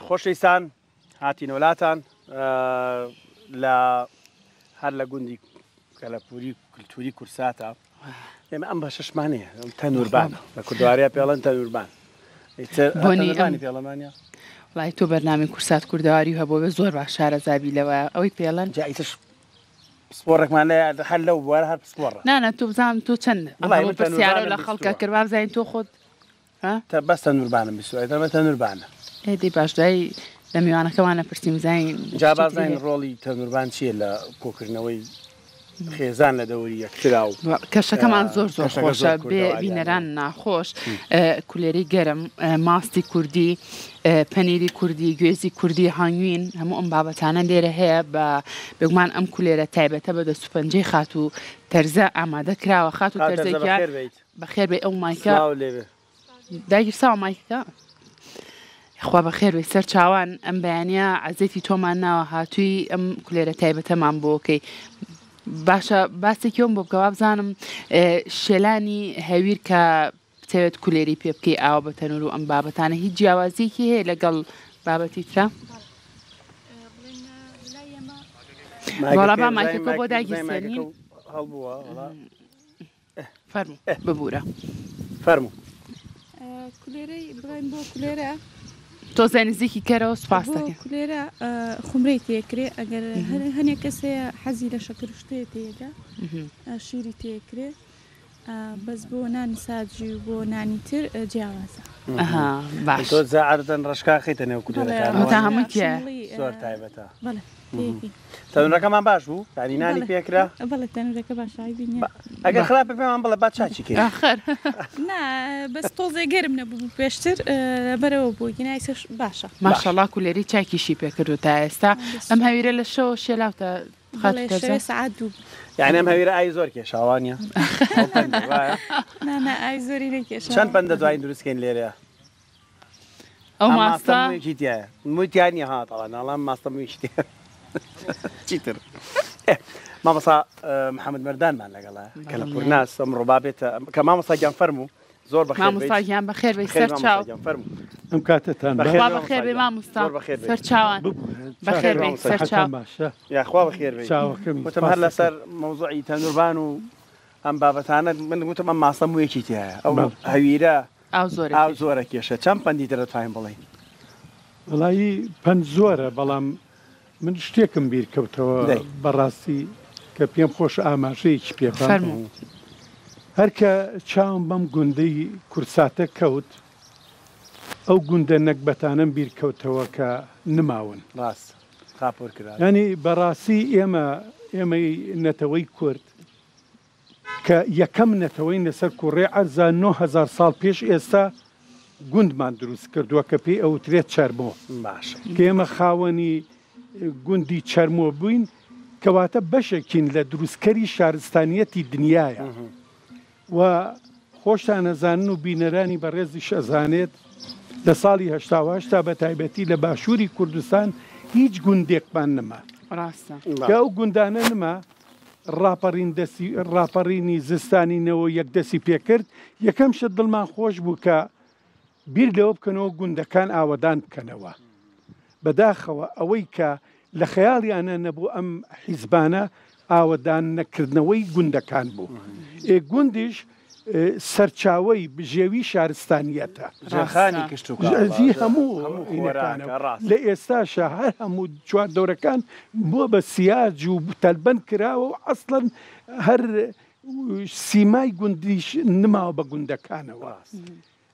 خۆشەویستان هاتین وڵاتان لە هەر لە گوندی کەلەپوری کولتوری کورساتە ئێمە ئەم بە شەشمانەیە تەنوربانە لە کوردواریا پێڵەن تەنوربان بۆنی پێڵەمانە وڵای تۆ بەرنامی کورسات کوردەواری هەبوو بە زۆر باش شارەزابی لەوە ئەوەی پێڵەن جایتش سپۆڕێکمان لە هەر لەو بوارە هەر سپۆڕە نانە تۆ بزانم تۆ چەند پرسیارە لە خەڵکە کردوا بزانین تۆ خۆت بەس تەنوربانم بیستوای دەمە تەنوربانە ئێدی باشدای لە میوانەکەوانە پرسیم زین جا بازانین ڕۆڵی تەنوربان چییە لە کۆکردنەوەی خێزان لە دەوری یەکترا و کەشەکەمان زۆر زۆر خۆشە بێ بینەران ناخۆش کولێری گەرم ماستی کوردی پەنیری کوردی گوێزی کوردی هەنگوین هەموو ئەم بابەتانە لێرە هەیە بە بێگومان ئەم کولێرە تایبەتە بە دەسوپەنجەی خات و تەرزە ئامادە کراوە خات و تەرزێکیان بەخێر بێ ئەو مایکە داگیرساوە مایکەکە خوا بەخێر بێ سەر چاوان ئەم بەیانە عەزێتی تۆمان ناوە هاتووی ئەم کولێرە تایبەتەمان بۆکەی باشە باسێکیۆم بۆ بکەوا بزانم شێلانی هەویر کە بتەوێت کولێری پێ بکەی ئاوە بە تەنور و ئەم بابەتانە هیچ جیاوازیەکی هەیە لەگەڵ بابەتی ترا وەڵا با مایکەکە بۆ داگیرسێنین فەرموو ببوورە فەرموو کولێرەی بڵێن بۆ کولێرە تۆ زانیزێکی کەرەوە سوپاس دەکەم کولێرە خومرەی تێکرێ ئەگەر هەنێک کەسەیە حەزی لە شەکرشتەیە تێدا شیری تێکرێ بەس بۆ نانی ساجی و بۆ نانی تر جیاوازە باش تۆ زەعەردەن ڕشکا خەیتە نێو کولێرەکان تا هەمووتیە زۆر تایبەتە بەڵێ تەنورەکەمان باش بوو دانی نانی پێکرا بەڵێ تەنورەکە باشای بینێ ئەگەر خراپە پێمان بڵێ با چاچی کرد ئاخر نا بەس تۆزێ گەرم نەبوو پێشتر بەرەوە بوو گینایسەش باشە ماشەڵا کولێری چاکیشی پێکردو تا ئێستا ئەم هەویرە لە شەوە شێلاوتە سعات دوو یعنی ئەم هەویرە ئای زۆر کێشاوانە نانە ئای زۆری نەکێشا چەند پەندە دوای دروستکەین لێرە ئەو ماستا تایە موتیانی هاتەڵە ناڵام ماستەمویشتی چیتر مامەسا محەممەد مەردانمان لەگەڵە کە لە پورناس ئەم ڕۆبابێتە کە مامەساگیان فەرموو زۆر بەخێر مامۆستاگیان بەخێر بێ سەر چاو ئەم کاتتان بەخێر بێ مامۆستا سەر چاوان بەخێر بێ سەر چاو یاخوا بەخێر بێ وتم هەر لەسەر مەوزوعی تەنوربان و ئەم بابەتانە من وتم ئەم ماسەموویەکی تایە ئەو هەویرە ئاو زۆرە کێشە چەند پەندی تر دەتوانین بڵێین وەڵایی پەند زۆرە بەڵام من شتێکم بیر کەوتەوە بەڕاستی کە پێم خۆش ئاماژەیەکی پێفەرموو هەرکە چاوم بەم گوندەی کورساتە کەوت ئەو گوندە نەکبەتانم بیر کەوتەوە کە نماون ڕاست خاپۆر کرا ینی بەڕاستی ئێمەی نەتەوەی کورد کە یەکەم نەتەوەی لەسەر کوڕێ عەرزە 9,000 ساڵ پێش ئێستا گوندمان دروست کردووە کە پێی ئەوترێت چەرمۆ باش کە ئێمە خاوەنی گوندی چەرمۆ بووین کەواتە بەشێکین لە دروستکەری شارستانیەتی دنیاە و خۆشتان نەزانن و بینەرانی بەڕێزی شەزانێت لە ساڵی هەشتا بە تایبەتی لە باشووری کوردستان هیچ گوندێکمان نەما کە ئەو گوندانە نما ڕاپەڕینی زستانینەوە یەکدەسی پێکرد یەکەم شت دڵمان خۆش بوو کە بیر لەوە بکەنەوە گوندەکان ئاوەدان بکەنەوە بەداخەوە ئەوەی کە لە خەیاڵیانە نەبوو ئەم حیزبانە ئاوەدان نەکردنەوەی گوندەکان بوو گوندیش سەرچاوەی بژێوی شارستانیەتە ژی هەموو لە ئێستاشە هەر هەموو چوار دەورەکان بۆ بە سیاج و تەلبەند کراوە و ئەسڵەن هەر سیمای گوندیش نماوە بە گوندەکانەوە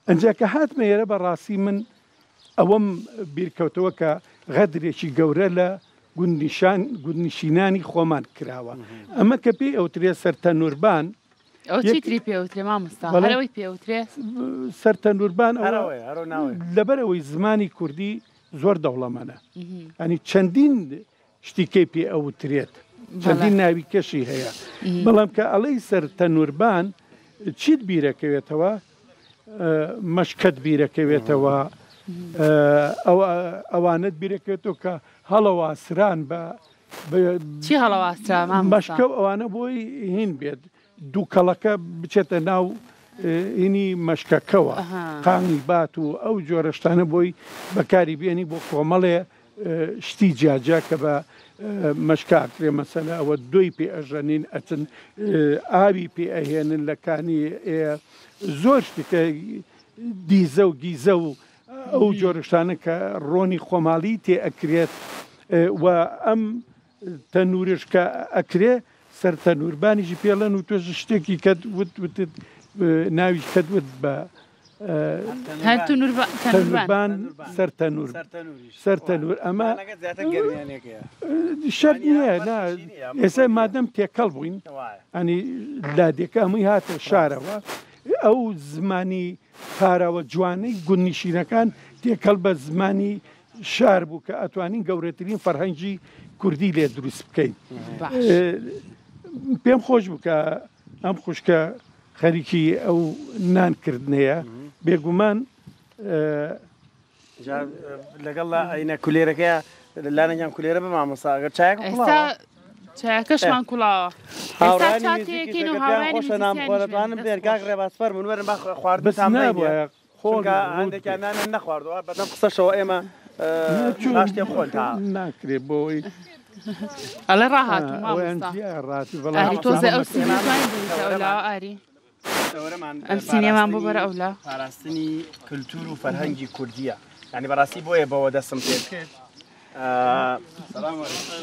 ئەنجا کە هاتمە ئێرە بەڕاستی من ئەوەم بیرکەوتەوە کە غەدرێکی گەورە لە گوندنشینانی خۆمان کراوە ئەمە کە پێی ئەوترێ سەرتەنوربان ئەو چیتری پێوترێ مامۆستا هەرەوەی پێوترێ سەرتەنوربان لەبەرەوەی زمانی کوردی زۆر دەوڵەمەنە ئەنی چەندین شتیکەی پێ ئەوترێت چەندین ناوی کەشی هەیە بەڵام کە ئەڵەی سەرتەنوربان چیت بیرەکەوێتەوە مەشکەت بیرەکەوێتەوە ئەوانت بیرەکەوێتەوە کە هەڵەواسران بە چی هەڵەواسرا مەشکە ئەوانە بۆی هین بێت دوو کەڵەکە بچێتە ناو هینی مەشکەکەوە قامی بات و ئەو جۆرەشتانە بۆی بەکاری بێنی بۆ کۆمەڵێ شتی جیاجا کە بە مەشکاکرێ مەسەلا ئەوە دوی پێ ئەژەنین ئەچن ئاوی پێ ئەهێنن لەکانی زۆر شتێکە دیزە و گیزە و ئەو جۆرەشتانە کە ڕۆنی خۆماڵی تێ ئەکرێت و ئەم تەنورش کە ئەکرێ سەر تەنوربانیشی پێڵەن و تۆش شتێکی کەت وتت ناوی کەدوت بە تەنوربان سەر تەنور ئەمە شەر نییە ئێستا مادەم تێکەڵ بووین ئەنی لادێکە هەمووی هاتە شارەوە ئەو زمانی پاراوە جوانەی گوندنشینەکان تێکەڵ بە زمانی شار بوو کە ئەتوانین گەورەترین فەرهەنگی کوردی لێ دروست بکەین پێم خۆش بوو کە ئەم خوشکە خەریکی ئەو نانکردنەیە بێگومان لەگەڵ ئەینە کولێرەکەی لانەجان کولێرە بە مامۆساگەر چایەکەشمان کوڵاوە خۆشە نامخۆرەتوانم بێرگاک ڕێباسپەر من وەرم خواردن هەندێکیانانە نەخواردەوە بەدەم قسەشەوە ئێمە شتێ خۆن ناکرێ بۆی ئەڵێ ڕاهاتوو تۆزە ئەو ئاری ئەم سینێمان بۆ بەرە ئەولا پاراستنی کللتور و فەرهەنگی کوردیە ینی بەڕاستی بۆیە بەوە دەستم پێ کرد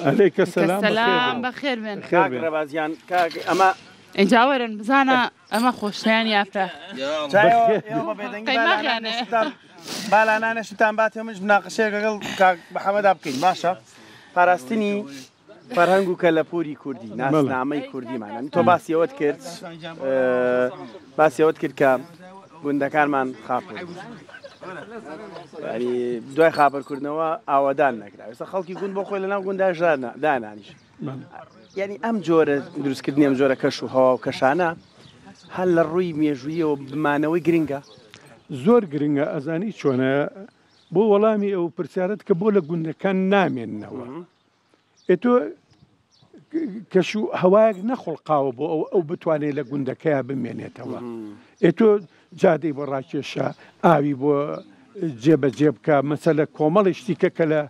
ئەلەیکە سەلام بەخێر بێن ڕێبازیان ئەمە ئەجاوەرن بزانە ئەمە خۆشیان یافرە باڵانانە شتان باتێ منش مناقەشەیە لەگەڵ محەممەدا بکەین باشە پاراستنی فەرهەنگ و کەلەپوری کوردی ناسنامەی کوردیمان تۆ باسیەوەت کرد باسیەوەت کرد کە گوندەکانمان خاپر ینی دوای خاپەرکردنەوە ئاوادان نەکرا ئێستا خەڵکی گوند بۆ خۆی لەناو گونداش دانانیش ینی ئەم جۆرە دروستکردنی ئەم جۆرە کەش و هەوا و کەشانە هەر لە ڕووی مێژوویەوە بمانەوەی گرنگە زۆر گرنگە ئەزانی چۆنە بۆ وەڵامی ئەو پرسیارەت کە بۆ لە گوندەکان نامێننەوە ئێتۆ کەش و هەوایەک نەخڵقاوە بۆ ئەو بتوانێت لە گوندەکەیە بمێنێتەوە ئێتۆ جادەی بۆ ڕاکێشە ئاوی بۆ جێبەجێ بکە مەسەلە کۆمەڵی شتیکە کە لە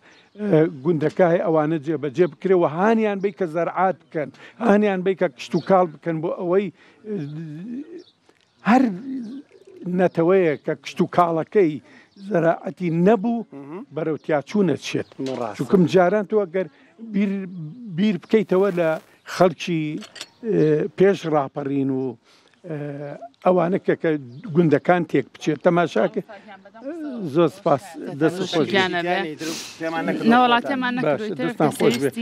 گوندەکای ئەوانە جێبەجێ بکرێەوە هانیان بی کە زەرعات بکەن هانیان بی کە کشت و کاڵ بکەن بۆ ئەوەی هەر نەتەوەیە کە کشت و کاڵەکەی زەراعەتی نەبوو بەرەو تیاچوونە چێت چونکەم جاران تۆ ئەگەر بیر بکەیتەوە لە خەڵکی پێش ڕاپەڕین و ئەوانە کە گوندەکان تێک بچێت تەماشاکە زۆر سپاس دەست خۆش دەستان خۆش بێت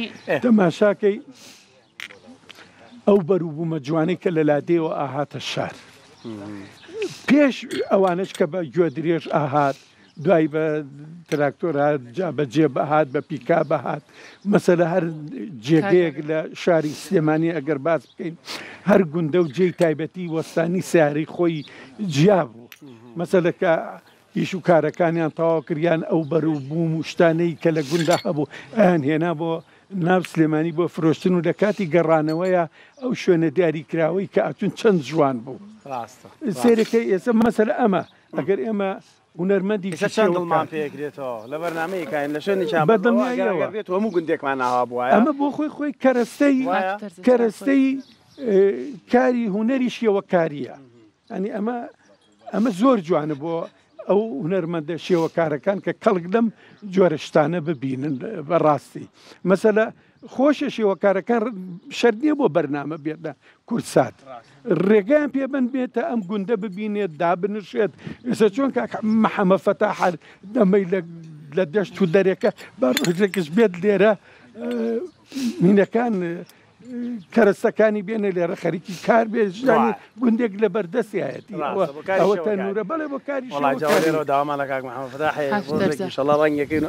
تەماشاکەی ئەو بەروبوومە جوانەی کە لە لادێەوە ئاهاتە شار پێش ئەوانش کە بە گوێ درێژ ئاهات دوای بە تراکتۆر هات جا بەجێ بەهات بە پیکا بەهات مەسەلە هەر جێگەیەک لە شاری سلێمانی ئەگەر باس بکەین هەر گوندە و جێی تایبەتی وەستانی سیاری خۆی جیا بوو مەسەلە کە ئیش و کارەکانیان تەواو کردیان ئەو بەروبووم و شتانەی کە لە گوندا هەبوو ئەیان هێنا بۆ ناو سلێمانی بۆ فرۆشتن و لە کاتی گەڕانەوەیە ئەو شوێنە دیاریکراوەی کە ئەچون چەند جوان بوو سێرەکەی ئێستا مەسەلە ئەمە ئەگەر ئێمە هونەرمەندی چەند دڵمان پێکرێتەوە لە بەرنامەیە کاین لە شوێنی بەدڵێت هەموو گوندێکمان ئاوا بووە ئەمە بۆ خۆی کەرەستەی کاری هوەری شێوەکاریە ئەنی ئەمە زۆر جوانە بۆ ئەو هونەرمەندە شێوەکارەکان کە کەڵک لەم جۆرە شتانە ببینن بەڕاستی مەسەلە خۆشە شێوەکارەکان شەر نییە بۆ بەرنامە بێتە کورسات ڕێگەیان پێبن بێتە ئەم گوندە ببینێت دابنشێت ئێستا چۆن محەممە فەتاح دەمەی لە دەشت و دەرێکە بە ڕێکش بێت لێرە مینەکان کەرەستەکانی بێنە لێرە خەریکی کار بێژانی گوندێک لە بەردەستیایەتی ئەوە تەنورە بەڵێ بۆ کاری داوامان لە کاک محەممەد فەتاح ڕەنگەکەین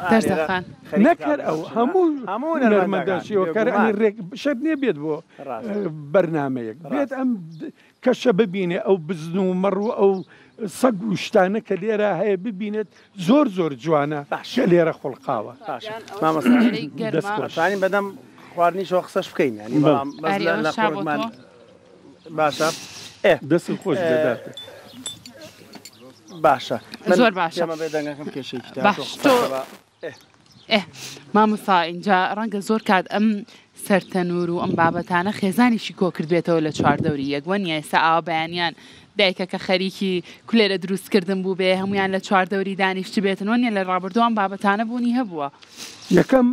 نەکرد ئەو هەموو نەرمەدا شێوەکارانی شەر نییە بێت بۆ بەرنمەیەک بێت ئەم کەشە ببینێ ئەو بزن و مەڕوو ئەو سەگ و شتانە کە لێرە هەیە ببینێت زۆر جوانە شە لێرە خوڵقاوە دەستانی بەدەم خواردنیشەوە قسەش بکەین ینی لە خۆمان باشە دەست خۆش بدات باشە زۆر باشە بێدەنگەکەم کێشەی باش تۆ مامۆستا اینجا ڕەنگە زۆر کات ئەم سەرتەنور و ئەم بابەتانە خێزانیشی کۆ کردوێتەوە لە چواردەوری یەکوە نیە ئێستا ئاوا بەیانیان دایکەکە خەریکی کولێرە دروستکردن بوو بێ هەمویان لە چواردەوری دانیشتی بێتن وە نیە لە ڕابردووان بابەتانە بوونی هەبووە یەکەم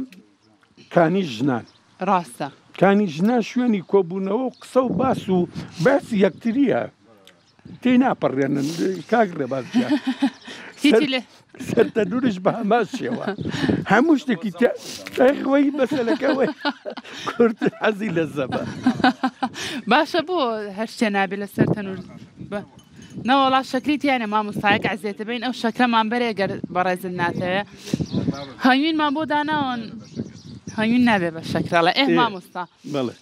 کانی ژنان ڕاستە کانی ژنان شوێنی کۆبوونەوە و قسە و باس و باسی یەکتریە تێی ناپەڕێنن کاگرێ بازجا سەرتەنورش بە هەماشیەوە هەموو شتێکی خۆی بەسەلەکەوەی کورد حەزی لە زەبە باشە بۆ هەر شتێ نابێت لە سەرتەنور نەوەڵا شەکری تیانە مامۆستایەک عزیێتە بین ئەو شەکەمان بەرێگەر بەڕێزت ناتەوە هەنگوینمان بۆ داناوەن هەنگوین نابێ بە شەکرەڵە مامۆستا بەڵێ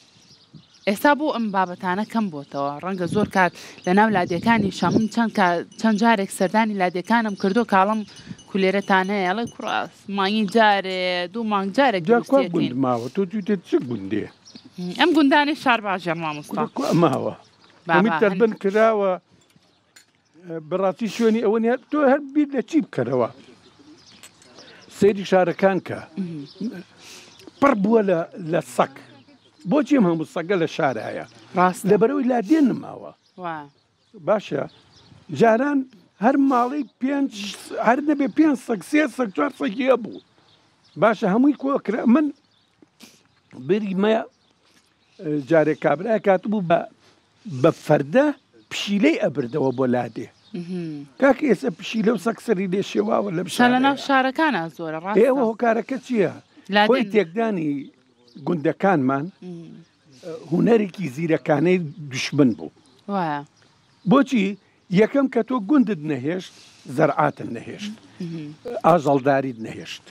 ئێستا بۆ ئەم بابەتانە کەم بۆتەوە ڕەنگە زۆر کات لە ناو لادیەکانی شەمن چەند جارێک سەردانی لادیەکانم کردو کاڵم کولێرەتان هەیە ئەڵێ کوڕاس مانگی جارێ دوو مانگ جارێک گوند ماوە تۆ دوێت چ گوندێ ئەم گوندانی شار باشە مامۆستا ماوە هەمی تەربەن کراوە بەڕاستی شوێنی ئەوە نیە تۆ هەر بیر لە چی بکەرەوە سەیری شارەکان کە پڕ بووە لە سەک بۆچی ئەم هەموو سەگە لە شارایە لەبەرەوەی لادێن نماوە باشە جاران هەر ماڵی هەر نەبێ 5 سەگ 3 سەگ 4 سەگی هەبوو باشە هەمووی کۆکرا من بری مە جارێک کابرای کاتبوو بە فەردە پشیلەی ئەبردەوە بۆ لادێ کاک ئێستا پشیلە و سەکسەری لێ شێواوە لە لە ناو شارەکانە زۆرە ئێوە هۆکارەکە چییە؟ خۆی تێکدانی گوندەکانمان هوەرێکی زیرەکانەی دشمن بوو بۆچی یەکەم کە تۆ گوندت نەهێشت زەرعاتن نەهێشت ئاژەڵداریت نەهێشت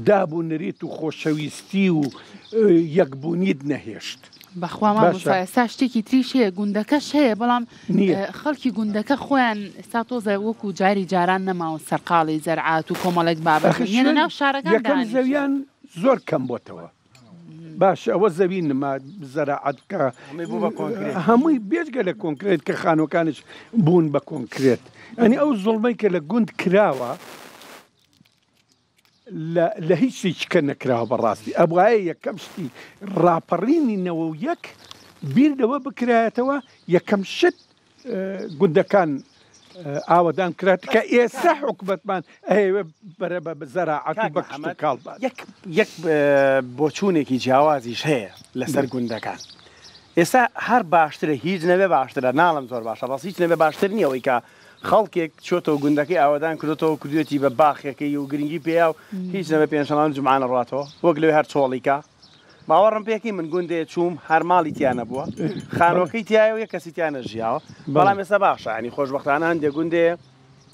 دابوونەریت و خۆشەویستی و یەکبوونیت نەهێشت بەخوا مامۆستا ئێستا شتێکی تریش هەیە گوندەکەش هەیە بەڵام خەڵکی گوندەکە خۆیان ئێستا تۆزە وەکو جاری جاران نەماوە سەرقاڵی زەرعات و کۆمەڵێک بابەتە ناو شارەکان زەویان زۆر کەم بۆتەوە باش ئەوە زەوی نما زەراعەت بکە هەمووی بێژگە لە کۆنکرێت کە خانۆکانش بوون بە کۆنکرێت ئەنی ئەو زوڵمەی کە لە گوند کراوە لە هیچ شتێکە نەکراوە بەڕاستی ئەبوایە یەکەم شتی ڕاپەڕینی نەوە یەک بیر لەوە بکرایەتەوە یەکەم شت گوندەکان ئاوەدان کرات کە ئێستا حکومەتمان ئەوێ بەرە بە زەراعەت و بە کاڵبات یەک بۆچوونێکی جیاوازیش هەیە لەسەر گوندەکان ئێستا هەر باشترە هیچ نەبێ باشترە ناڵم زۆر باشە بەس هیچ نەبێ باشتر نییەوەی کە خەڵکێک چۆتەوە گوندەکەی ئاوەدان کردێتەوە کردوێتی بە باخەکەی و گرنگی پێیا و هیچ نەبێ پێنجشەمان جمعانە ڕاتەوە وەک لەوێ هەر چۆڵیکە باوەڕم پێکی من گوندێ چووم هەر ماڵی تیانە بووە خانۆکەی تایەوە یە کەسی تیانە ژیاوە بەڵام ئێستا باشە ینی خۆشبەختانە هەندێک گوندێ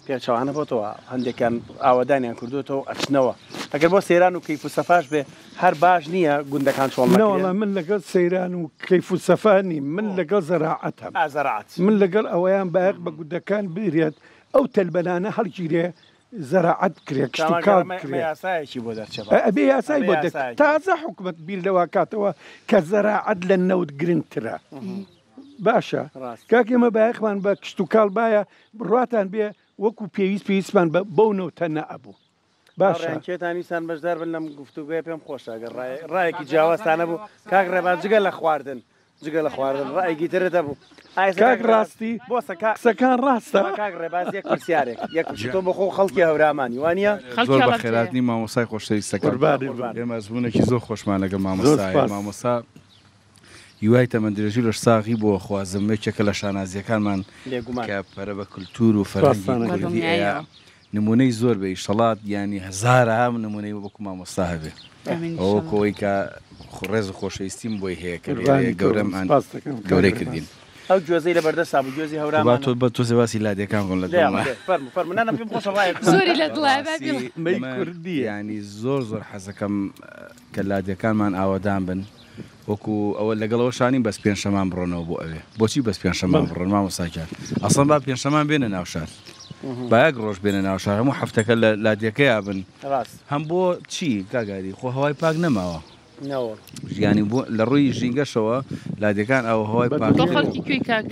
پێچەوانە بۆتەوە هەندێکیان ئاوەدانیان کردوێتەوە ئەچنەوە ئەگەر بۆ سەیران و کەیف و سەفاش بێ هەر باش نییە گوندەکان چۆڵنەوەڵە من لەگەڵ سەیران و کەیف و سەفانی من لەگەڵ زەراعەتە زەراعەت من لەگەڵ ئەوەیان باەق بە گوندەکان بێت ئەو تەلبەلانە هەڵگیرێ زەراعەت کرێ کشتیکاڵ یاسایەکی بۆ دەرچێت ئەبێ یاسای بۆ تازە حکومەت بیر لەوە کاتەوە کە زەراعەت لە نەوت گرنگترە باشە کاکێمە باەخمان بە کشت و کاڵ باە بڕاتان بێ وەکو پێویستمان بەو نەوتە نەبوو باشێتانیسان بەشدار بن لەم گفتوگوێ پێم خۆشە گەر ڕایەکی جیاوازتانە بوو کاک ڕێبا جگە لە خواردن جگە لە خواردن ڕایەکی ترە بوو کاک ڕاستی بۆ قسەکان ڕاستە کاک ڕێباز یەک پرسیارێک یەکتۆ بەخۆ خەڵکی هەورامانی وانە زۆر بە خێراتنی مامۆسای خۆشەویستەکان ئێمە زبوونێکی زۆر خۆشمان لەگە مامۆسا هیوای تەمەندرێژی لەش ساغی بۆ خوازمێکێکە لە شانازیەکانمان کە پەرە بە کولتور و فەرهەنگی کوردی ئەیە نمونەی زۆر بە ئیشەڵات ینی هەزارە هەم نمونەی وەکو مامۆستا هەبێ ئەوە کۆی کە ڕێز و خۆشەویستیم بۆی هەیە کە گەورەم گەورەی کردین ئەو گوێزەی لە بەردەسا بوو گوێزی هەورا تۆ بە تۆ سێواسی لادیەکان بۆن لە زۆری لە دڵای کوردی ینی زۆر حەزەکەم کە لادیەکانمان ئاوەدان بن وەکو ئەوە لەگەڵەوە شانین بەس پێنجشەمان بڕۆنەوە بۆ ئەوێ بۆچی بەس پێنجشەمان بڕۆن مامۆستاکان ئەسڵەن با پێنجشەمان بێنە ناو شار باەک ڕۆژ بێنە ناو شار هەموو هەفتەکە لە لادیەکەی بن هەم بۆ چی کاگاری خۆ هەوای پاک نەماوە ژیانی بۆ لە ڕووی ژینگەشەوە لادەکان ئەو هەوای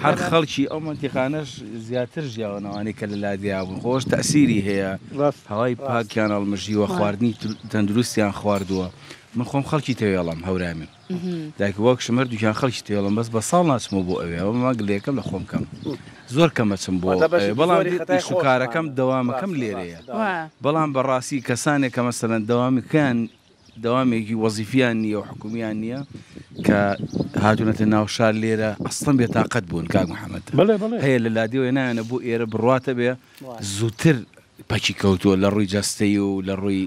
هەر خەڵکی ئەو منتیقانەش زیاتر ژیاوەنەوانی کە لە لادیا بوون خۆش تەسیری هەیە هەوای پاکیان هەڵمژیوە خواردنی تەندروستیان خواردووە من خۆم خەڵکی تەوێڵم هەورامن دایک وەک شمەر دوکان خەڵکی تێڵم بەس بە ساڵ ناچمەوە بۆ ئەوێ ئەوە ماگلەکەم لە خۆم کەم زۆر کەمەچم بۆ بەڵام شکارەکەم دەوامەکەم لێرەیە بەڵام بەڕاستی کەسانێک کە مەسەلەن دەوامێکی وەزیفیان نییە و حکومیان نییە کە هاتوونەتە ناو شار لێرە ئەستم بێتاقەت بوون کاک محەممەد هەیە لە لادیەوە نایەنە بۆ ئێرە بڕاتە بێ زووتر پەچی کەوتووە لە ڕووی جەستەی و لە ڕووی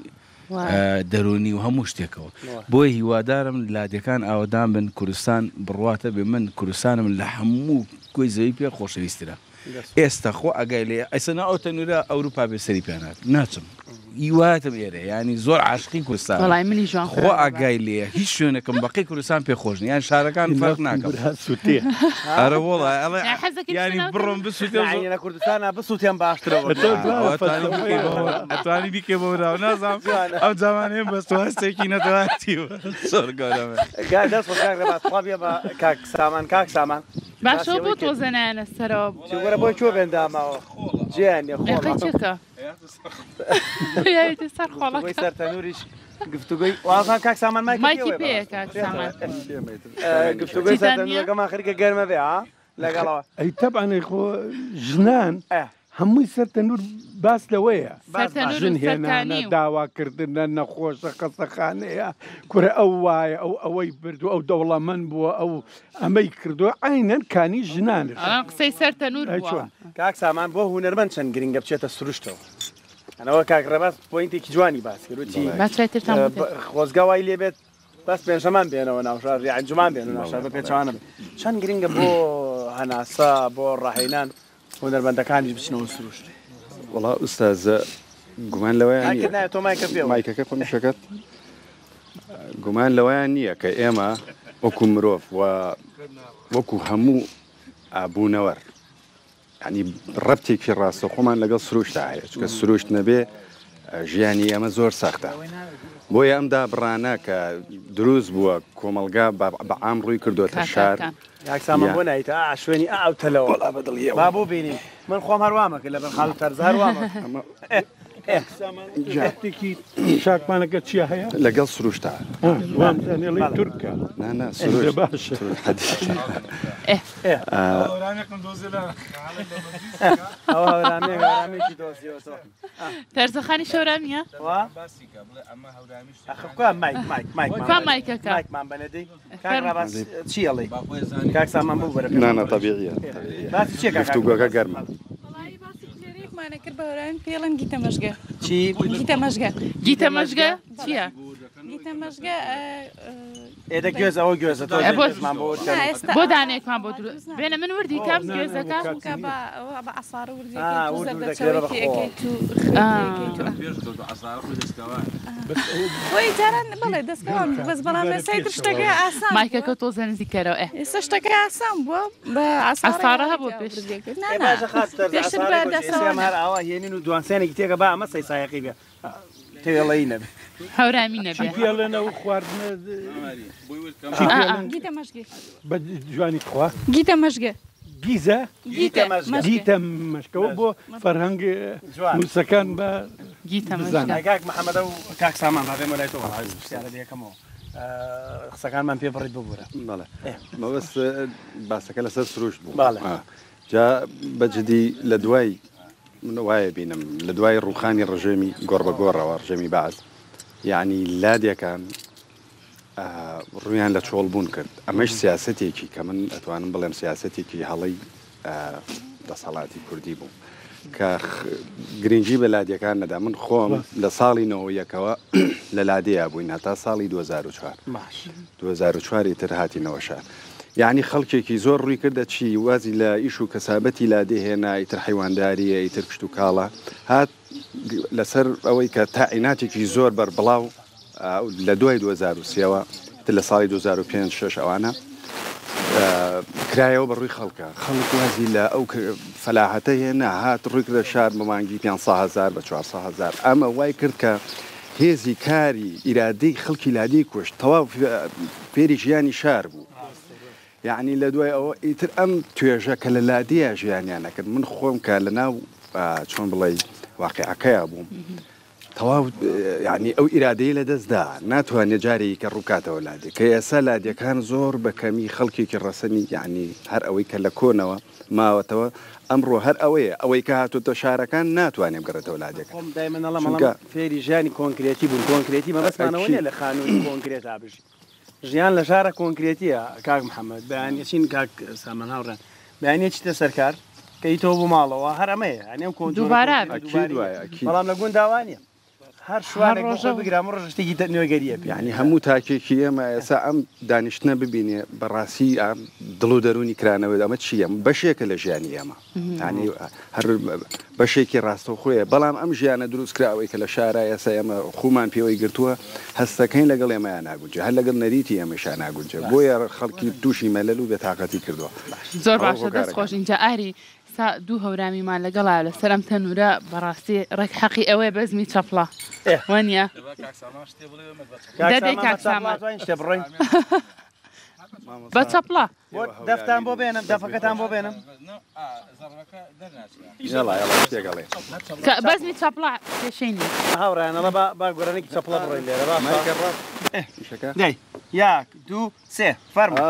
دەرونی و هەموو شتێکەوە بۆی هیوادارم لادەکان ئاوادان بن کوردستان بڕاتە بێ من کوردستانم لە هەموو گوێی زەوی پێ خۆشەویسترە ئێستا خۆ ئەگای لێ ئەسەنا ئەو تەنورە ئەوروپا بێ سەری پێنات ناچم هیواتم ئێرە ینی زۆر عاشقی کوردستان خۆ ئاگای لێ هیچ شوێنەکەم بەقی کوردستان پێخۆشنی یان شارەکان فەرق ناکەم ئەرە وڵای ینی بڕۆم بسووتێ کوردستانە بسووتیان باشترەوە ئەتوانی بیکێ بۆ راو نازام ئەو جوانێ بەستوهستێکی نەتەواتیوە زۆر گەورەمە کاک سامان کاک سامان باشەوە بۆ تۆزەنایەنە سەرەوە وەرە بۆی چۆ بێنداماوە جیانێ خۆڵەکە سەر خۆڵەکەی سەر تەنوریش گفتوگوی وازان کاک سامان مایکی پێ کاک سامان گفتوگوی سەر تەنورەکەمان خەریکە گەرمە بێ ها لەگەڵەوە ئەی تەبعانەی خۆ ژنان هەمووی سەر تەنور باس لەوەیە ژن هێنانە داواکردنە نەخۆشە قەسەخانەیە کورە ئەو وایە ئەو ئەوەی بردو ئەو دەوڵەمەند بووە ئەو ئەمەی کردووە ئاینەن کانی ژنانش قسەی سەر تەنور بووە کاک سامان بۆ هونەرمەند چەند گرنگە بچێتە سروشتەوە ئەنەوە کاک ڕێباز پۆینتێکی جوانی باس کردوتی خۆزگا وای لێ بێت بەس پێنجەمان بێنەوە ناوشار ئەنجومان بێن و ناوشار بە پێچوانە بێت چەند گرنگە بۆ هەناسا بۆ ڕاهێنان هونەرمەندەکانیش بچنەوە سروشت وڵا ئوستازە گومان لەوەیان تۆ مایکە پێ مایکەکە خۆمیشەکەت گومان لەوەیان نییە کە ئێمە وەکو مرۆڤ وەکو هەموو ئابوونەوەر ینی ڕەبتێکی ڕاستە خۆمان لەگەڵ سروشتا هەیە چکە سروشت نەبێ ژیانی ئەمە زۆر سەختە بۆیە ئەمدا بڕانە کە دروست بووە کۆمەلگا بە عام ڕووی کردوتە شار یاکسامان بۆ نایتە شوێنی ئاو تەلەوە بەدڵیە با بۆ بینی من خۆم هەروامەکە لە بەر خاڵ تەرز هەروامە جاتێکی شاکمانەکە چیە هەیە لەگەڵ سروشتا وامزانێڵی تورکە باشە تەرزەخانی شەورانیە مایکمان بەنەدەی چیڵی کاک سامان بوو بەرە نانە تەبیعیە گفتوگۆکە گەرمە کرد بەڕان پێڵم گیتە مەژگە چی گیتە مەژگە گیتە مەژگە چییە؟ گیتە مەژگە ئێدە گوێز ئەوە گوێزە بۆ دانێکمان بۆ بێنە من وردی کام گوێزەکە بە ئاسار وردی جاران بڵێ دەستکەوان بەس بەڵام سەیتر شتەکە ئاسان مایکەکە تۆ زەنزی کەرەوە ئێستا شتەکە ئاسان بووە بە ئاسارە هەبوو پێش هەر ئاوا هێنین و دوانسێنێکی تێکە با ئەمە سەی سایەقی بێ تێڵەی نەبێ هەورامی نەبێ پێڵێنەوە خواردنە گیتە مەژگە بە جوانی خوا گیتە مەژگە گیزە گیتە مەشکەوە بۆ فەرهەنگ موسەکان بە گیتە مەژگە کاک محەممەدە و کاک سامان با بێمە لای تۆ پرسیارە دەکەمەوە قسەکانمان پێ بڕیت ببوورە بەڵێ مەبەست باسەکە لەسەر سروشت بوو جا بەجددی لە دوای من وایە بینم لە دوای ڕوخانی ڕژێمی گۆڕبەگۆڕەوە ڕژێمی باز یعنی لادیەکان ڕویان لە چۆڵبوون کرد ئەمەش سیاسەتێکی کە من ئەتوانم بڵێم سیاسەتێکی هەڵی دەسەڵاتی کوردی بوو کە گرنگی بە لادیەکان نەدا من خۆم لە ساڵی 91ەوە لە لادەیە بووین هەتا ساڵی 2004 تر هاتینەوە شار یعنی خەڵکێکی زۆر ڕووی کردە چی وازی لە ئیش و کەسابەتی لادێ هێنا ئیتر حیوانداریە ئیتر کشت و کاڵە هات لەسەر ئەوەی کە تاعیناتێکی زۆر بەربڵاو لە دوای 2023ەوە لە ساڵی 2005 ئەوانە کرایەوە بە ڕووی خەڵکە خەڵک وازی لە ئەو فەلاحەتە هێنا هات ڕووی کردە شار بە مانگی 500,000 بە 400,000 ئەمە وای کرد کە هێزی کاری ئیرادەی خەڵکی لادی کوشت تەواو فێری ژیانی شار بوو یعنی لە دوای ئەوە ئیتر ئەم توێژە کە لە لادیە ژیانیانەکرد من خۆم کە لە ناو چۆن بڵێ واقعەکەیە بووم تەواو یعنی ئەو ئیرادەی لە دەستدا ناتوانێت جارێکی کە ڕووکاتەوە لادێ کە ئێستا لادیەکان زۆر بەکەمی خەڵکێکی ڕەسەنی یعنی هەر ئەوەی کە لە کۆنەوە ماوەتەوە ئەمڕۆ هەر ئەوەیە کە هاتوتە شارەکان ناتوانێت بگەڕێتەوە لادێکە دایمەڵە فێری ژیانی کۆنکرێتی بوون کۆنکرێتی مەبەستمانەوە نیە لە خانووی کۆنکرێت ئابژی ژیان لە شارە کۆنکرێتیە کاک محەممەد بەیانچین کاک سامان هاوڕێن بەیانە چیتە سەرکار کەیتەوە بۆ ماڵەوە هەر ئەمەیە ئەنێم کۆ دووبارە بەڵام لە گونداوانە هەر شوانێک بگرام ڕژتێکی نوێگەریە یعنی هەموو تاکێکی ئێمە ئێستا ئەم دانیشتنە ببینێ بەڕاستی دڵ و دەرونی کرانەوەی ئەمە چییە بەشێکە لە ژیانی ئێمە ینی هەر بەشێکی ڕاستەوخۆیە بەڵام ئەم ژیانە دروستکراوەی کە لە شارە ئێستا ئێمە خومان پێوەی گرتووە هەستەکەین لەگەڵ ئێمەیان ناگونجە هەر لەگەڵ نەریتی ئێمەشان ناگونجە بۆیە خەڵکی تووشی مەلەل و بێتاقەتی کردووە زۆر باشە دەست خۆش اینجا ئاری دوو هەورامیمان لەگەڵا لە سەرم تەنورە بەڕاستی ڕێک حەقی ئەوەی بەزمی چەپڵە وانە دەدەی کاک سامان بڕۆین بە چەپڵە دەفتان بۆ بێنم دەفەکەتان بۆ بێنم بەزمی چەپڵە پێشینی هاوڕانەڵە با گۆرانێکی چەپڵە بڕۆین لێرە دەی یاک دوو سێ فەرمە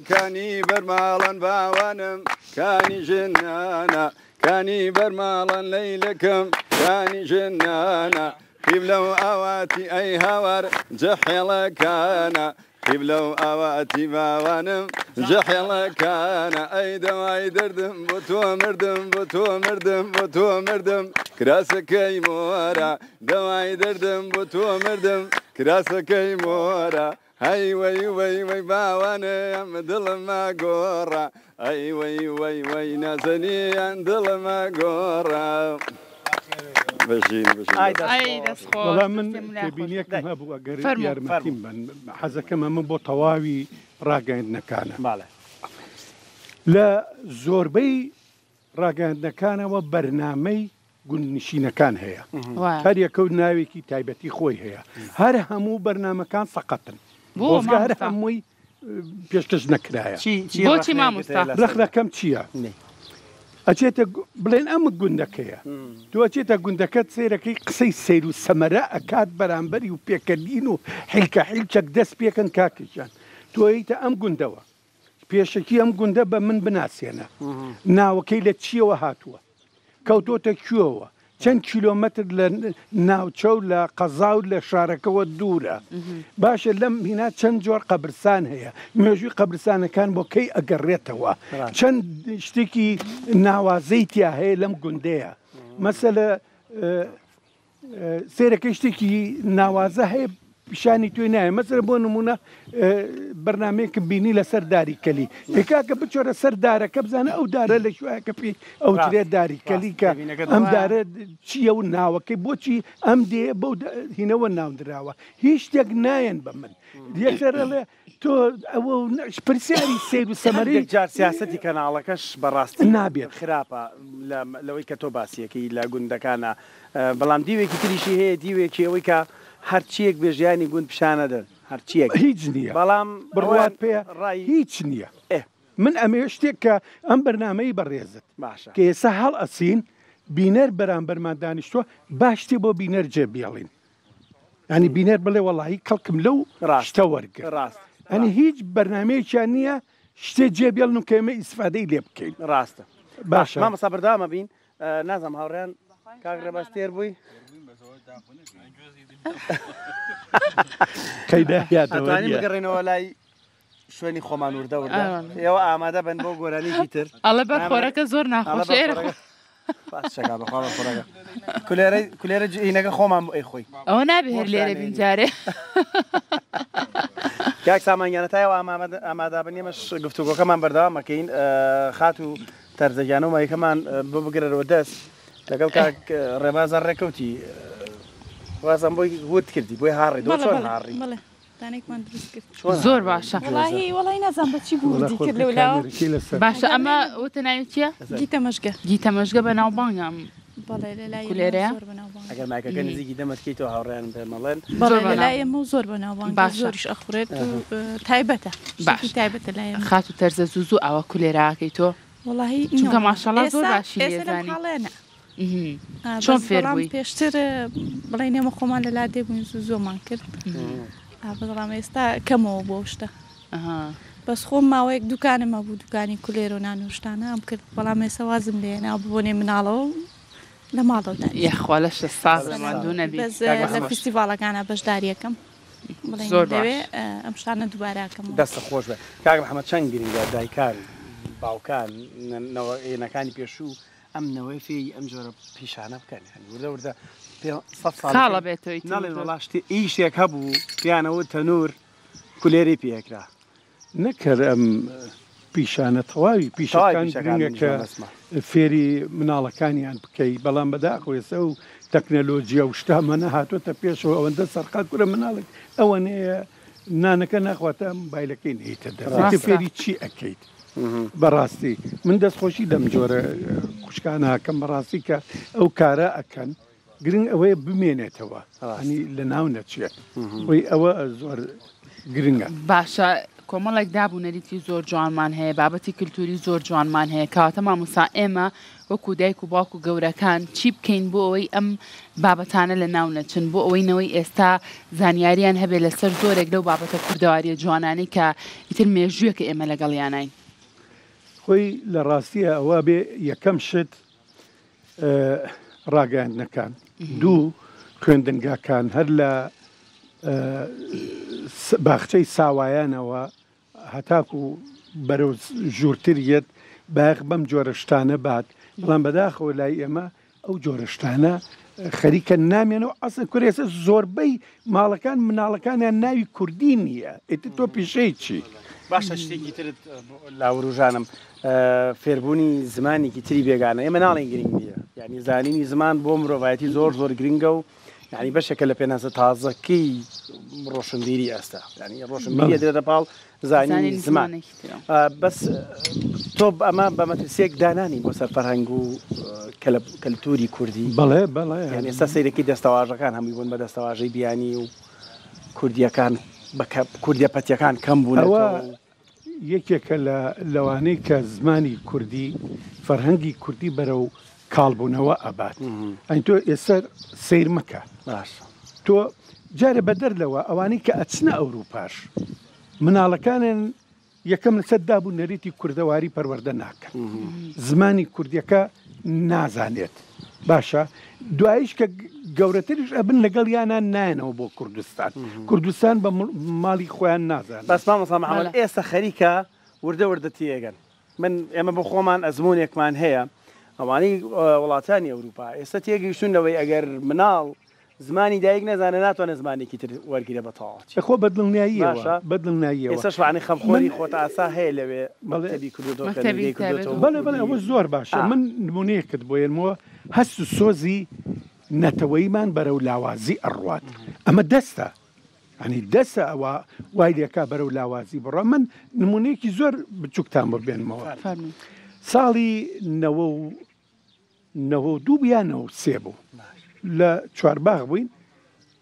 کانی بەرماڵەن باوانم کانی ژنانە کانی بەرماڵەن لەیلەکەم کانی ژنانە خیب لەو ئاواتی ئەی هاوار جەحێڵەکانە خیب لەو ئاواتی باوانم جەحێڵەکانە ئەی دەوای دەردم بۆ تۆ مردم بۆ تۆ مردم بۆ تۆ مردم کراسەکەی مۆرە دەوای دەردم بۆ تۆ مردم کراسەکەی مۆرە هەی وەی وەی وەی باوانێ ئەم دڵمە گۆڕە ئەی وەی وەی وەی نازەنیان دڵمە گۆڕە وەڵام من تێبینیەکەم هەبوو ئەگەر یارمەتیم بن حەزەکەمە من بۆ تەواوی ڕاگەاندنەکانە لە زۆربەی ڕاگەاندنەکانەوە بەرنامەی گوندنشینەکان هەیە هەر یەکە و ناوێکی تایبەتی خۆی هەیە هەر هەموو بەرنامەکان سەقەتن بۆزگا هەر هەمووی پێشکەش نەکرایە بۆچی مامۆستا ڕەخلەکەم چییە؟ ئەچێتە بڵێن ئەمە گوندەکەیە تو ئەچێتە گوندەکەت سیرەکەی قسەی سیر و سەمەرە ئەکات بەرامبەری و پێکەلین و حیلکە حیلچەک دەست پێکەن کاکیشان تۆیتە ئەم گوندەوە پێشەکی ئەم گوندە بە من بناسیێنە ناوەکەی لە چیەوە هاتووە کەوتۆتە کوێوە چەند کیلۆمەتر لە ناوچە و لە قەزا و لە شارەکەەوە دوورە باشە لەم هینا چەند جۆر قەبرستان هەیە مێژووی قەبرستانەکان بۆ کەی ئەگەڕێتەوە چەند شتێکی ناوازەی تیا هەیە لەم گوندەیە مەسەلە سێرەکەی شتێکی ناوازە هەیە پیشانی توی نایە مەسەر بۆ نمونە بەرنمەیەکە بینی لەسەر داریکەلی کاکە بچۆرە سەر دارەکە بزانە ئەو دارە لە شوایەکە پێی ئەوترێت داریکەلی کە ئەم دارە چییە و ناوەکەی بۆچی ئەم دێ بەو هینەوە ناودراوە هیچ شتێک نایەن بە من یەکسەرڵێ تۆ ئەوە پرسیاری سیر و سەمەری جار سیاسەتی کەناڵەکەش بەڕاستی نابێت خراپە لەوەی کە تۆ باسیەکەی لە گوندەکانە بەڵام دیوێکی تریشی هەیە دیوێکی ئەوەی کە هەرچیەک بێژیانی گوند پیشانە دەن هەرچیەک هیچ نییە بەڵام بڕوات پێ هیچ نییە من ئەمێ شتێک کە ئەم بەرنمەی بەڕێزت باشە کە ئێستا هەڵ ئەسین بینەر بەرامبەرمان دانیشتووە باشتی بۆ بینەر جێبیێڵین ینی بینەر بڵێ وەڵی کەڵکم لەو ڕاشتە وەرگە ڕاست ئەنی هیچ بەرنمەیەکیان نییە شتێ جێبیێڵن و کەمە ئیسفادەی لێ بکەین ڕاستە باشە مامەستا بەردامە بین نازم هاوڕێن کاگرە باستێر بووی کەیداهیاتوانی بگەڕێنەوە لای شوێنی خۆمان وردەوردا ئێوە ئامادە بن بۆ گۆرانیی تر ئەڵە بە خۆرەکە زۆر ناخۆشێرە کولێرە ئینەکە خۆمان ئەی خۆی ئەوە نابێت لێرە بینجارێ کاک سامانگیانەتایەوە ئامادا بن ئێمەش گفتوگۆکەمان بەردەوامەکەین خات و تەرزەگیانە و مایکەمان بۆ بگرەوە دەست لەگەڵ کاک ڕێبازە ڕێکەوتی وازم بۆی وت کردی بۆی هاڕی دۆ چۆن هاڕی دانێکمان دروست کرد زۆر باشە وڵی نازان بەچی بوو کرد لەولاوە باشە ئەمە وتە ناوی چییە؟ گیتە مەژگە گیتە مەژگە بە ناوبانگام بەڵێ لە لای کولێرەیە ئەگەر مایکەکە نزیکی دەمەکەیتەوە هاوڕێیان پێ مەڵێن بەڵێ لای ئێمە زۆر بەناوبانگ زۆریش ئەخورێت و تایبەتە تایبەتە لای ئێمە خات و تەرزە زوو ئەوە کولێراکەی تۆ وڵی چونکە ماشەڵا زۆر باشی لێزانی چۆن فێربووی پێشتر بڵێ نێمە خۆمان لە لا دێبووین زۆمان کرد بەڵام ئێستا کەمەوە بۆ شتە بەس خۆم ماوەیەک دوکانمە بوو دوکانی کولێر و نانوشتانە ئەم کرد بەڵام ێستا وازم لێنا ببوونێ مناڵەوە لە ماڵەوە یەخوا لە شە سازەماندوو نەبی لە فستیڤالەکانە بەشداریەکەم زۆر دەوێ ئەم شتانە دووباراکەم دەستە خۆش بێ کاک محەممەد چەند گرنگە دایکان باوکان ئێنەکانی پێشوو ئەم نەوەی فێی ئەم جۆرە پیشانە بکەن وردە وردە ساڵە بێتەوەی ناڵێ وڵاشتی ئیشێک هەبوو پیانەوە تەنور کولێری پێکرا نەکرد ئەم پیشانە تەواوی پیشەکان گرنگە کە فێری مناڵەکانیان بکەی بەڵام بەداخۆێسە و تەکنەلۆجیە و شتامە نەهاتوۆتە پێشەوە ئەوەندە سەرقات کوورە مناڵێک ئەوەنەیە نانەکە ناخواتە بایلەکەی نهیتە دەڕێتە فێری چی ئەەکەیت بەڕاستی من دەستخۆشی دەم جۆرە کوشکانە کەم بەڕاستی کە ئەو کارە ئەکەن گرنگ ئەوەیە بمێنێتەوە ئەنی لە ناو نەچێت وی ئەوە زۆر گرنگە باشە کۆمەڵێک دابوونەریتی زۆر جوانمان هەیە بابەتی کللتوری زۆر جوانمان هەیە کاتە مامۆستا ئێمە وەکو دایک و باوک و گەورەکان چی بکەین بۆ ئەوەی ئەم بابەتانە لە ناو نەچن بۆ ئەوەی ئێستا زانیاریان هەبێت لەسەر زۆرێک لەو بابەتە کوردەواریە جوانانەی کە ئیتر مێژوویە کە ئێمە لەگەڵیانین خۆی لە ڕاستیە ئەوە بێ یەکەم شت ڕاگەاندنەکان دوو خوێندنگاکان هەر لە باخچەی ساوایانەوە هەتاکو بەرەو ژوورتریت باەخ بەم جۆرە شتانە بات بەڵام بەداخەوە لای ئێمە ئەو جۆرە شتانە خەریکە نامێنەوە ئەسن کورێسە زۆربەی ماڵەکان مناڵەکانیان ناوی کوردی نییە ئیتر تۆ پیشەی چی باشە شتێکی ترت لاوروژانم فێربوونی زمانێکی تری بێگانە ئێمە ناڵێن گرنگ نییە یعنی زانینی زمان بۆ مرۆڤایەتی زۆر گرنگە و یعنی بەشێکە لە پێناسە تازەکەی ڕۆشنبیری ئێستا ینی ڕۆشنبیری دێتە پاڵ زانینی زمان بەس تۆ ئەمە بە مەترسیەک دانانی بۆ سەر فەرهەنگ و کەلتوری کوردی بەڵێ یعنی ئێستا سەیرەکەی دەستەواژەکان هەمووی بوون بە دەستەواژەی بیانی و کوردیەکان کوردیە پەتیەکان کەم بوونەوە یەکێکە لەوانەی کە زمانی کوردی فەرهەنگی کوردی بەرە و کاڵبوونەوە ئەبات ئەین تۆ ئێستا سیر مەکە باش تۆ جارە بەدەر لەوە ئەوانەی کە ئەچنە ئەوروپاش مناڵەکانن یەکەم لەسەر دابوو نەریتی کوردەواری پەروەردە ناکەن زمانی کوردیەکە نازانێت باشە دوایش کە گەورەتریش ئەبن لەگەڵ یانان نایەنەوە بۆ کوردستان بە ماڵی خۆیان نازان بەس مامۆستا محەممەد ئێستا خەریکە وردە تێگەن من ئێمە بۆ خۆمان ئەزمونێکمان هەیە ئەوانەی وڵاتانی ئەوروپا ئێستا تێگەیشتونەوەی ئەگەر مناڵ زمانی دایک نەزانە ناتوانێت زمانێکی تر وەرگیرە بەتەواوی خۆ بەدڵنیاییەوە بەدڵنیاییەوە ئێستا شوانی خەمخۆری خۆت ئاسا هەیە لەوێ مەڵێبی کردو بەڵێ ئەوە زۆر باشە من نمونەیەکت بۆ ێنمەوە هەست و سۆزی نەتەوەیمان بەرەو لاوازی ئەڕوات ئەمە دەستە ئەنی دەستە ئەوە وای لێکا بەرەو لاوازی بڕە من نمونەیەکی زۆر بچووکتان ببێنمەوە ساڵی 92 بیانەوە سێ بوو لە چوارباغ بووین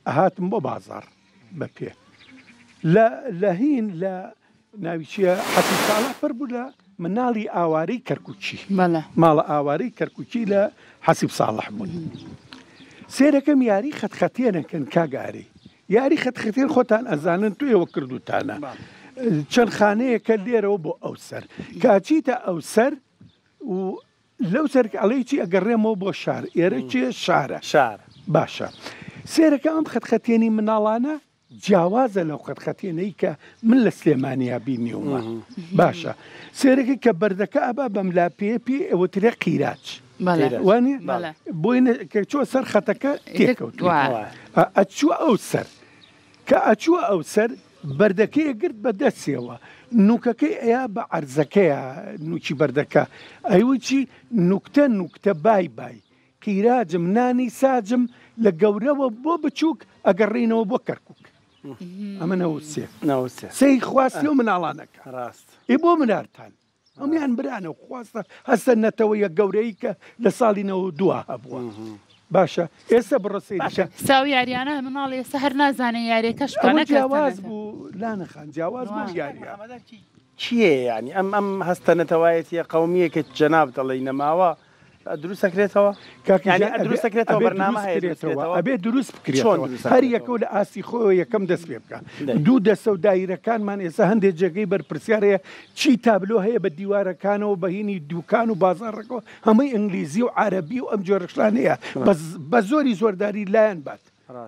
ئەهاتم بۆ بازار بە پێ لە هین لە ناویچیە حەسی ساڵە پڕ بوو لە مناڵی ئاوارەی کەرکوچی ماڵە ئاوارەی کەرکوچی لە حەسیب ساڵح بوون سێرەکەم یاری خەتخەتێنەکەن کاگاری یاری خەتخەتێن خۆتان ئەزانن توێەوە کردوتانە چەند خانەیەکە لێرەوە بۆ ئەو سەر کاچیتە ئەو سەر و لەو سەر ئەڵەی چی ئەگەڕێمەوە بۆ شار ئێرە چێ شار باشە سێرەکە ئەم خەتخەتێنی مناڵانە جیاوازە لەو خەتخەتێنەی کە من لە سلێمانیا بینیومە باشە سێرەکە کە بەردەکە ئەبا بەم لاپێپی ئەوەترێ قیراچ وانێ بۆی کە چوە سەر خەتەکە تێکەوتووە ئەچووە ئەو سەر کە ئەچووە ئەو سەر بەردەکەیە گرت بە دەستێەوە نوکەکەی ئەیا بە عەرزەکەیە نوکی بەردەکە ئەیوچی نوکتە بای قیراجم نانی ساجم لە گەورەوە بۆ بچووک ئەگەڕینەوە بۆ کەرکک ئەمە نەوسێ سەی خواستی و مناڵانەکە ڕاست ئێ بۆ منارتان ئەمیان برانە خواستە هەستە نەتەوەیە گەورەی کە لە ساڵی 92 هەبووە باشە ئێستا بڕسێریشە ساو یاریانە مناڵ ئێستا هەر نازانێ یاریەکەش جیاواز بوو لانەخان جیاواز بوو یاریە چییە ینی ئەم هەستەنەتەوایەتیە قەومیەکە جەناب دەڵێ نەماوە دروست سەکرێتەوە دروست سەکرێتەوە بەرنامە ئەبێ دروست بکرێتەوە هەر یەکەو لە ئاستی خۆ یەکەم دەست پێ بکە دوو دەستە و دایرەکانمان ئێستا هەندێک جێگەی بەرپرسیارەیە چی تابلۆ هەیە بە دیوارەکانەوە بەهینی دوکان و بازارڕێکەوە هەمووی ئینگلیزی و عەرەبی و ئەم جۆرەشلانەیە بە زۆری زۆرداری لایەن بات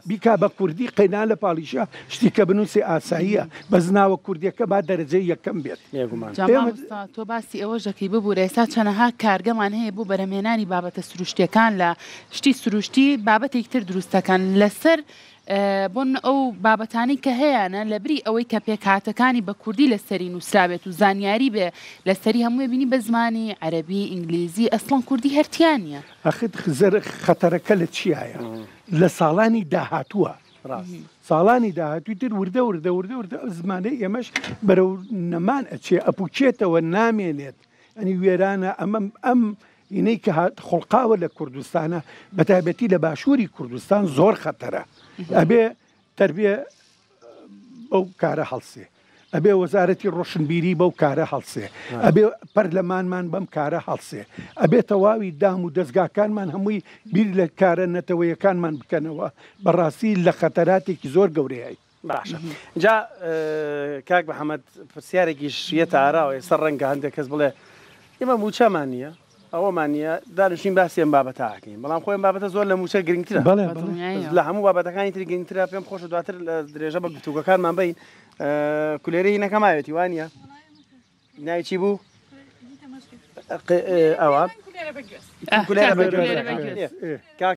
بیکا بە کوردی قەینا لە پاڵیشە شتێکە بنووسی ئاساییە بەس ناوە کوردیەکە با دەرەجەی یەکەم بێت تۆ باسی ئەوە ژەکەی ببوورە ئێستا چەنەها کارگەمان هەیە بۆ بەرەمێنانی بابەتە سروشتیەکان لە شتی سروشتی بابەتێک تر دروستەکان لەسەر بۆن ئەو بابەتانی کە هەیەە لە بری ئەوەی کە پێکهاتەکانی بە کوردی لەسەری نووسرابێت و زانیاری بێ لەسەری هەمووی بینی بە زمانی عەرەبی ئینگلیزی ئەسڵان کوردی هەرتیانە خەتەرەکە لە چیایە لە ساڵانی داهاتووە ساڵانی داهاتوی تر وردە زمانەی ئێمەش بەرەو نەمان ئەچێ ئەپوچێتەوە نامێنێت ئەنی وێرانە ئەم هینەی کە خوڵقاوە لە کوردستانە بەتایبەتی لە باشووری کوردستان زۆر خەتەرە ئەبێ تربیە بەو کارە هەڵسێ ئەبێ وەزارەتی ڕۆشنبیری بەو کارە هەڵسێ ئەبێ پەرلەمانمان بەم کارە هەڵسێ ئەبێ تەواوی دام و دەستگاکانمان هەمووی بیر لە کارە نەتەوەیەکانمان بکەنەوە بەڕاستی لە خەتەراتێکی زۆر گەورەیە باشە جا کاک محەممەد پرسیارێکی شوێتە ئاراوە ئێستا ڕەنگە هەندێک کەس بڵێ ئێمە موچەمان نییە ئەوەمان نییە دانیشتین باسی ئەم بابەتاکەین بەڵام خۆیان بابەتە زۆر لە موچە گرنگترە لە هەموو بابەتەکانی تری گرنگترە پێم خۆشە دواتر لە درێژە بە گفتوگەکانمان بین کولێرەی نەکەماوێتی وانە ناوی چی بوو ئەوە